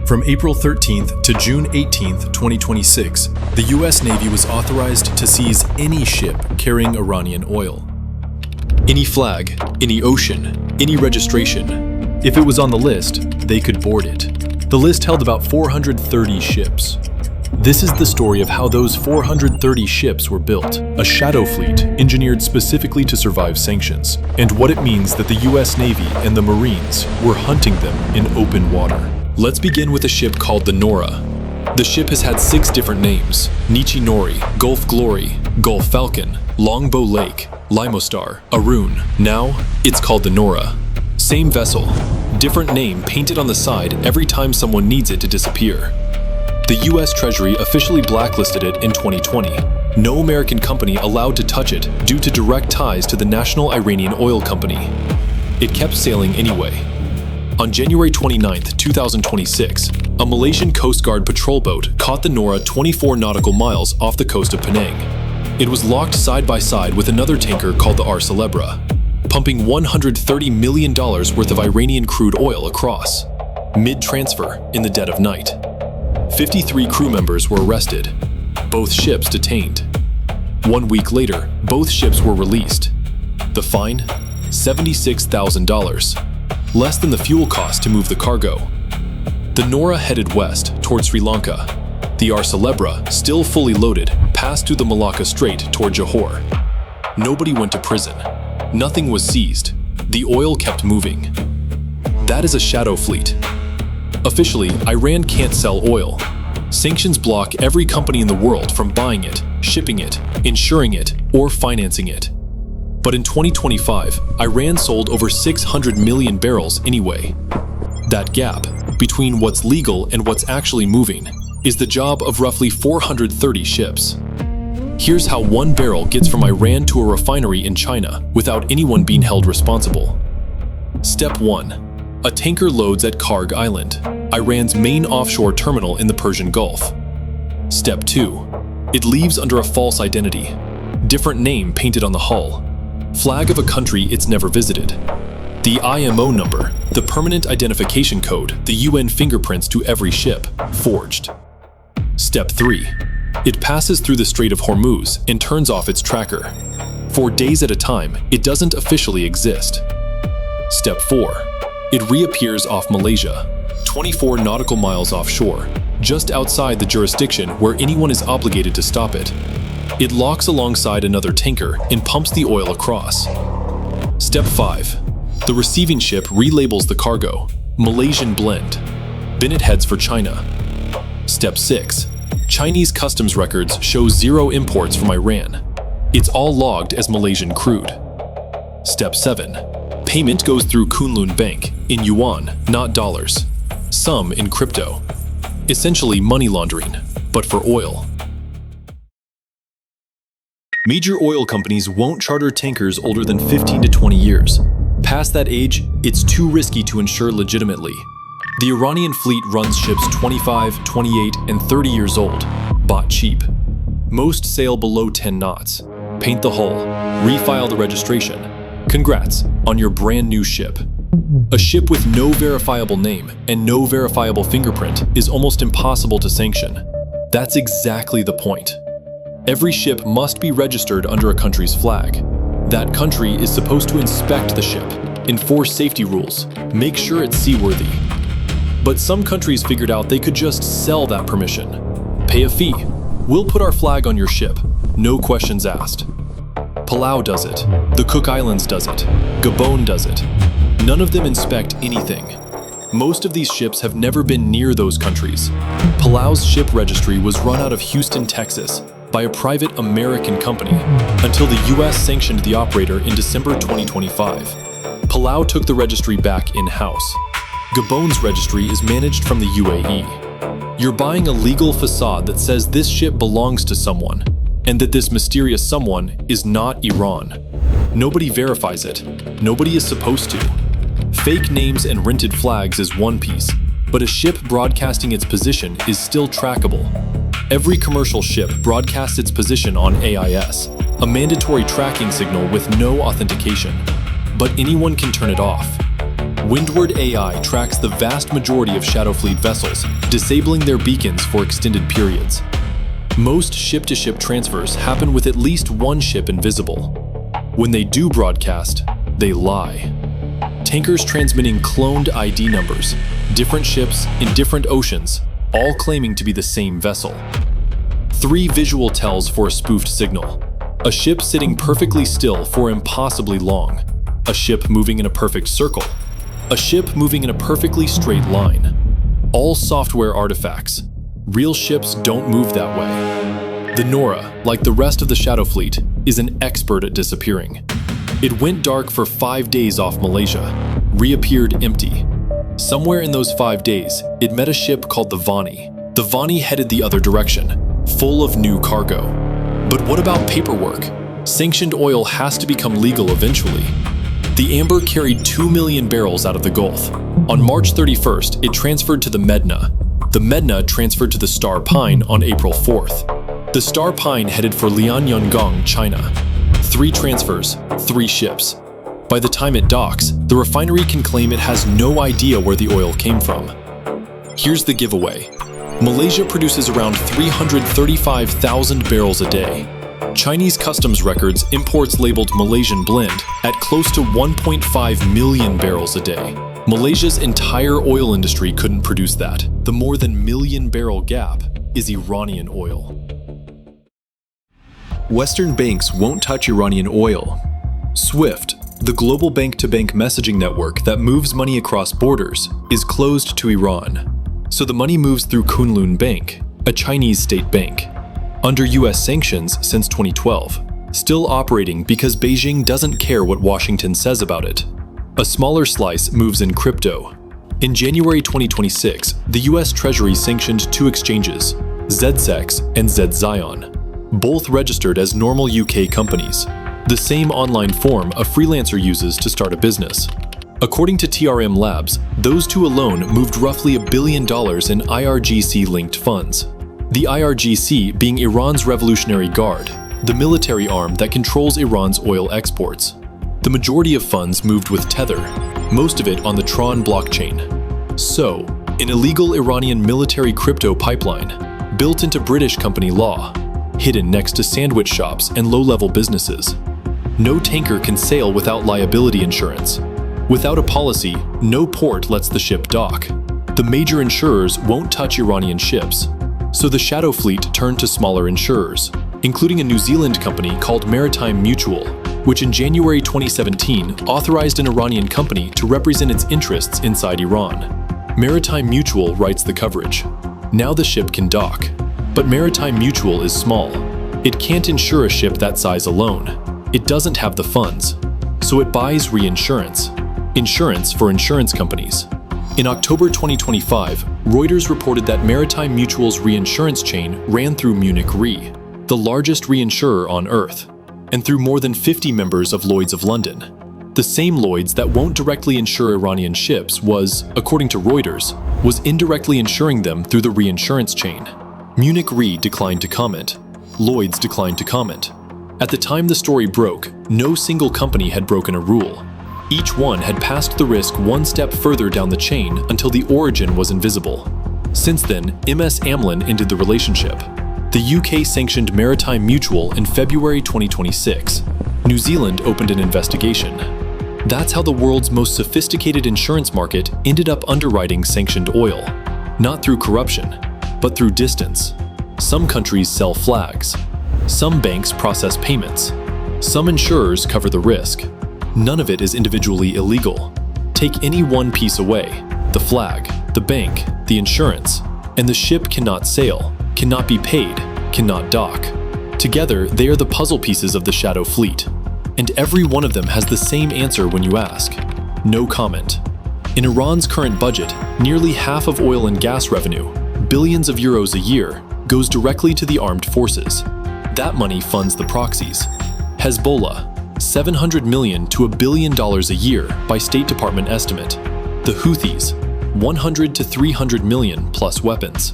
From April 13th to June 18th, 2026, the U.S. Navy was authorized to seize any ship carrying Iranian oil. Any flag, any ocean, any registration. If it was on the list, they could board it. The list held about 430 ships. This is the story of how those 430 ships were built, a shadow fleet engineered specifically to survive sanctions, and what it means that the U.S. Navy and the Marines were hunting them in open water. Let's begin with a ship called the Nora. The ship has had 6 different names: Nichi Nori, Gulf Glory, Gulf Falcon, Longbow Lake, Limostar, Arun. Now, it's called the Nora. Same vessel, different name painted on the side every time someone needs it to disappear. The U.S. Treasury officially blacklisted it in 2020. No American company allowed to touch it due to direct ties to the National Iranian Oil Company. It kept sailing anyway. On January 29, 2026, a Malaysian Coast Guard patrol boat caught the Nora 24 nautical miles off the coast of Penang. It was locked side by side with another tanker called the R. Celebra, pumping $130 million worth of Iranian crude oil across, mid-transfer in the dead of night. 53 crew members were arrested, both ships detained. 1 week later, both ships were released. The fine? $76,000. Less than the fuel cost to move the cargo. The Nora headed west toward Sri Lanka. The R. Celebra, still fully loaded, passed through the Malacca Strait toward Johor. Nobody went to prison. Nothing was seized. The oil kept moving. That is a shadow fleet. Officially, Iran can't sell oil. Sanctions block every company in the world from buying it, shipping it, insuring it, or financing it. But in 2025, Iran sold over 600 million barrels anyway. That gap between what's legal and what's actually moving is the job of roughly 430 ships. Here's how 1 barrel gets from Iran to a refinery in China without anyone being held responsible. Step 1. A tanker loads at Kharg Island, Iran's main offshore terminal in the Persian Gulf. Step 2. It leaves under a false identity. Different name painted on the hull. Flag of a country it's never visited. The IMO number, the permanent identification code, the UN fingerprints to every ship, forged. Step 3. It passes through the Strait of Hormuz and turns off its tracker. For days at a time, it doesn't officially exist. Step 4. It reappears off Malaysia, 24 nautical miles offshore, just outside the jurisdiction where anyone is obligated to stop it. It locks alongside another tanker and pumps the oil across. Step 5. The receiving ship relabels the cargo, Malaysian blend. Then it heads for China. Step 6. Chinese customs records show 0 imports from Iran. It's all logged as Malaysian crude. Step 7. Payment goes through Kunlun Bank, in yuan, not dollars. Some in crypto. Essentially money laundering, but for oil. Major oil companies won't charter tankers older than 15 to 20 years. Past that age, it's too risky to insure legitimately. The Iranian fleet runs ships 25, 28, and 30 years old, bought cheap. Most sail below 10 knots. Paint the hull, refile the registration. Congrats on your brand new ship. A ship with no verifiable name and no verifiable fingerprint is almost impossible to sanction. That's exactly the point. Every ship must be registered under a country's flag. That country is supposed to inspect the ship, enforce safety rules, make sure it's seaworthy. But some countries figured out they could just sell that permission. Pay a fee. We'll put our flag on your ship. No questions asked. Palau does it. The Cook Islands does it. Gabon does it. None of them inspect anything. Most of these ships have never been near those countries. Palau's ship registry was run out of Houston, Texas, by a private American company until the U.S. sanctioned the operator in December 2025. Palau took the registry back in-house. Gabon's registry is managed from the UAE. You're buying a legal facade that says this ship belongs to someone, and that this mysterious someone is not Iran. Nobody verifies it. Nobody is supposed to. Fake names and rented flags is one piece, but a ship broadcasting its position is still trackable. Every commercial ship broadcasts its position on AIS, a mandatory tracking signal with no authentication, but anyone can turn it off. Windward AI tracks the vast majority of Shadow Fleet vessels, disabling their beacons for extended periods. Most ship-to-ship transfers happen with at least one ship invisible. When they do broadcast, they lie. Tankers transmitting cloned ID numbers, different ships in different oceans, all claiming to be the same vessel. 3 visual tells for a spoofed signal. A ship sitting perfectly still for impossibly long. A ship moving in a perfect circle. A ship moving in a perfectly straight line. All software artifacts. Real ships don't move that way. The Nora, like the rest of the Shadow Fleet, is an expert at disappearing. It went dark for 5 days off Malaysia, reappeared empty. Somewhere in those 5 days, it met a ship called the Vani. The Vani headed the other direction, full of new cargo. But what about paperwork? Sanctioned oil has to become legal eventually. The Amber carried 2 million barrels out of the Gulf. On March 31st, it transferred to the Medna. The Medna transferred to the Star Pine on April 4th. The Star Pine headed for Lianyangong, China. 3 transfers, 3 ships. By the time it docks, the refinery can claim it has no idea where the oil came from. Here's the giveaway. Malaysia produces around 335,000 barrels a day. Chinese customs records imports labeled Malaysian blend at close to 1.5 million barrels a day. Malaysia's entire oil industry couldn't produce that. The more than million barrel gap is Iranian oil. Western banks won't touch Iranian oil. SWIFT, the global bank-to-bank messaging network that moves money across borders, is closed to Iran. So the money moves through Kunlun Bank, a Chinese state bank, under US sanctions since 2012, still operating because Beijing doesn't care what Washington says about it. A smaller slice moves in crypto. In January 2026, the US Treasury sanctioned 2 exchanges, ZSEX and ZZion, both registered as normal UK companies, the same online form a freelancer uses to start a business. According to TRM Labs, those 2 alone moved roughly $1 billion in IRGC-linked funds. The IRGC being Iran's Revolutionary Guard, the military arm that controls Iran's oil exports. The majority of funds moved with Tether, most of it on the Tron blockchain. So, an illegal Iranian military crypto pipeline, built into British company law, hidden next to sandwich shops and low-level businesses. No tanker can sail without liability insurance. Without a policy, no port lets the ship dock. The major insurers won't touch Iranian ships. So the Shadow Fleet turned to smaller insurers, including a New Zealand company called Maritime Mutual, which in January 2017 authorized an Iranian company to represent its interests inside Iran. Maritime Mutual writes the coverage. Now the ship can dock. But Maritime Mutual is small. It can't insure a ship that size alone. It doesn't have the funds. So it buys reinsurance. Insurance for insurance companies. In October 2025, Reuters reported that Maritime Mutual's reinsurance chain ran through Munich Re, the largest reinsurer on Earth, and through more than 50 members of Lloyd's of London. The same Lloyd's that won't directly insure Iranian ships was, according to Reuters, was indirectly insuring them through the reinsurance chain. Munich Re declined to comment. Lloyd's declined to comment. At the time the story broke, no single company had broken a rule. Each one had passed the risk one step further down the chain until the origin was invisible. Since then, MS Amlin ended the relationship. The UK sanctioned Maritime Mutual in February 2026. New Zealand opened an investigation. That's how the world's most sophisticated insurance market ended up underwriting sanctioned oil. Not through corruption, but through distance. Some countries sell flags. Some banks process payments. Some insurers cover the risk. None of it is individually illegal. Take any one piece away, the flag, the bank, the insurance, and the ship cannot sail, cannot be paid, cannot dock. Together, they are the puzzle pieces of the Shadow Fleet. And every one of them has the same answer when you ask. No comment. In Iran's current budget, nearly half of oil and gas revenue, billions of euros a year, goes directly to the armed forces. That money funds the proxies. Hezbollah, $700 million to $1 billion a year by State Department estimate. The Houthis, 100 to 300 million plus weapons.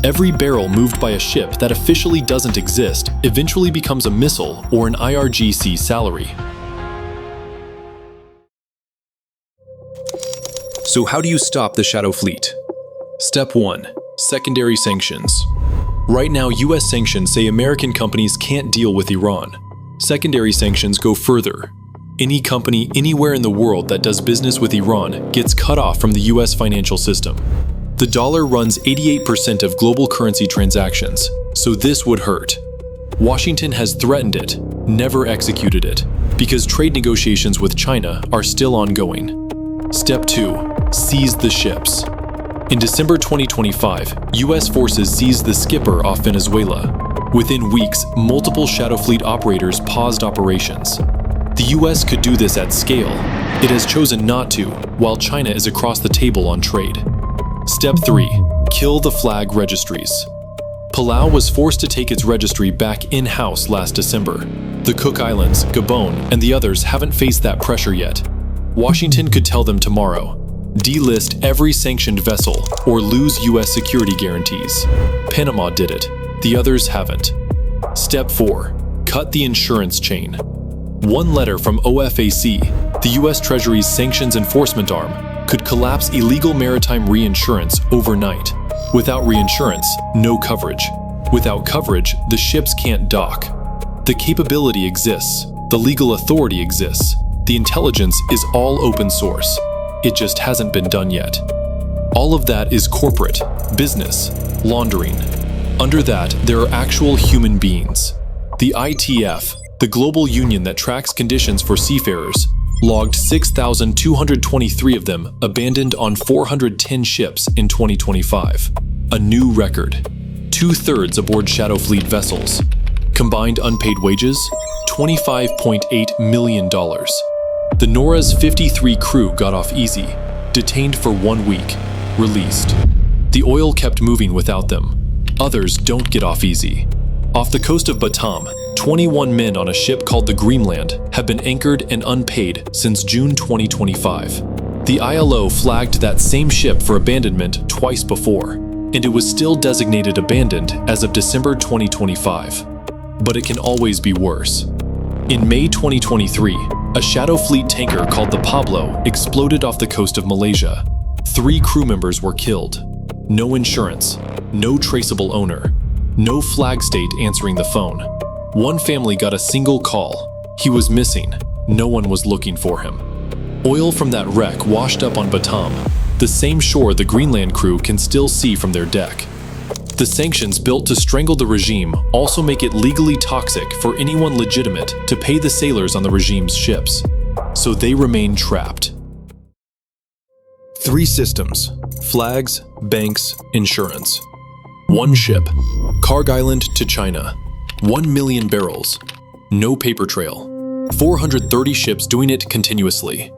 Every barrel moved by a ship that officially doesn't exist eventually becomes a missile or an IRGC salary. So how do you stop the shadow fleet? Step 1. Secondary sanctions. Right now, US sanctions say American companies can't deal with Iran. Secondary sanctions go further. Any company anywhere in the world that does business with Iran gets cut off from the US financial system. The dollar runs 88% of global currency transactions, so this would hurt. Washington has threatened it, never executed it, because trade negotiations with China are still ongoing. Step 2. Seize the ships. In December 2025, US forces seized the skipper off Venezuela. Within weeks, multiple Shadow Fleet operators paused operations. The US could do this at scale. It has chosen not to, while China is across the table on trade. Step 3. Kill the flag registries. Palau was forced to take its registry back in-house last December. The Cook Islands, Gabon, and the others haven't faced that pressure yet. Washington could tell them tomorrow, delist every sanctioned vessel or lose US security guarantees. Panama did it. The others haven't. Step 4. Cut the insurance chain. One letter from OFAC, the US Treasury's sanctions enforcement arm, could collapse illegal maritime reinsurance overnight. Without reinsurance, no coverage. Without coverage, the ships can't dock. The capability exists. The legal authority exists. The intelligence is all open source. It just hasn't been done yet. All of that is corporate, business, laundering. Under that, there are actual human beings. The ITF, the global union that tracks conditions for seafarers, logged 6,223 of them abandoned on 410 ships in 2025. A new record. 2/3 aboard Shadow Fleet vessels. Combined unpaid wages, $25.8 million. The Nora's 53 crew got off easy, detained for 1 week, released. The oil kept moving without them. Others don't get off easy. Off the coast of Batam, 21 men on a ship called the Greenland have been anchored and unpaid since June 2025. The ILO flagged that same ship for abandonment twice before, and it was still designated abandoned as of December 2025. But it can always be worse. In May 2023, a Shadow Fleet tanker called the Pablo exploded off the coast of Malaysia. 3 crew members were killed. No insurance, no traceable owner, no flag state answering the phone. One family got a single call. He was missing. No one was looking for him. Oil from that wreck washed up on Batam, the same shore the Greenland crew can still see from their deck. The sanctions built to strangle the regime also make it legally toxic for anyone legitimate to pay the sailors on the regime's ships. So they remain trapped. 3 systems: flags, banks, insurance. 1 ship, Kharg Island to China. 1 million barrels. No paper trail. 430 ships doing it continuously.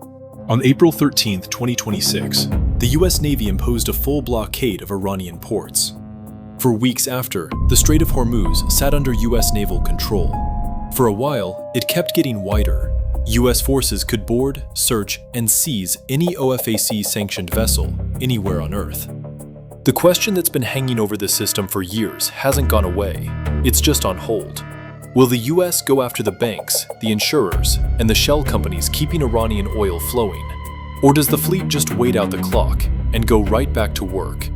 On April 13, 2026, the US Navy imposed a full blockade of Iranian ports. For weeks after, the Strait of Hormuz sat under US naval control. For a while, it kept getting wider. US forces could board, search, and seize any OFAC-sanctioned vessel anywhere on Earth. The question that's been hanging over this system for years hasn't gone away. It's just on hold. Will the US go after the banks, the insurers, and the shell companies keeping Iranian oil flowing? Or does the fleet just wait out the clock and go right back to work?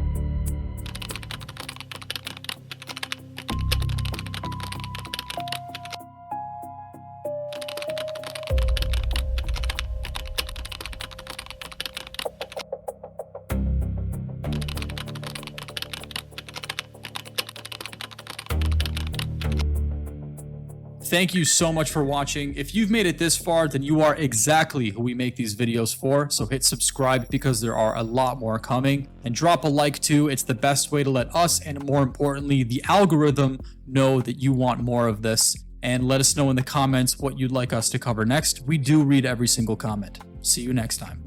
Thank you so much for watching. If you've made it this far, then you are exactly who we make these videos for. So hit subscribe because there are a lot more coming. And drop a like too. It's the best way to let us, and more importantly, the algorithm, know that you want more of this. And let us know in the comments what you'd like us to cover next. We do read every single comment. See you next time.